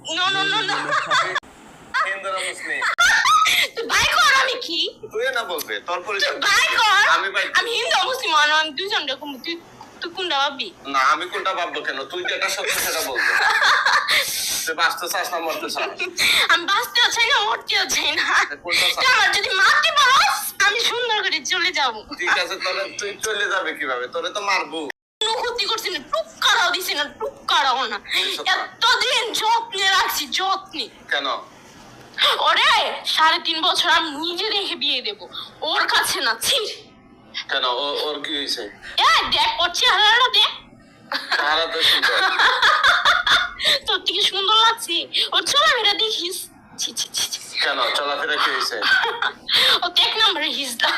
No no no no হিন্দুরা মুসলিম তুই ভাই কর আমি কি তুই না বলবে তোর তুই পরিচয় ভাই কর আমি ভাই আমি হিন্দু মুসলিম আমি দুজন রকম তুই তুই কোনটা ভাববি না আমি কোনটা ভাববো কেন তুই যেটা সত্য সেটা বলবো তুই বাঁচতে চাস না মরতে চাস আমি বাঁচতেও চাই না মরতেও চাই না কোনটা চাস? তুই আমার যদি মারতে পারস আমি সুন্দর করে চলে যাবো ঠিক আছে তোরে তুই চলে যাবে কিভাবে তোরে তো মারবো কোনো ক্ষতি করছি না টুকারাও দিছি না টুকারাও না এতদিন যত্নে রাখছি যত্নে কেন ওরে 3.5 বছর আমি নিজে দেখে বিয়ে দেবো ওর কাছে না ছি কেন ওর কি হয়েছে দেখ ওর চেহারাটা দেখ তারা তো সুন্দর তোর থেকে সুন্দর লাগছে ওর চলাফেরা দেখিস ছি ছি ছি ছি। কেন চলাফেরা কি হয়েছে ও 1 নম্বরে হিজদা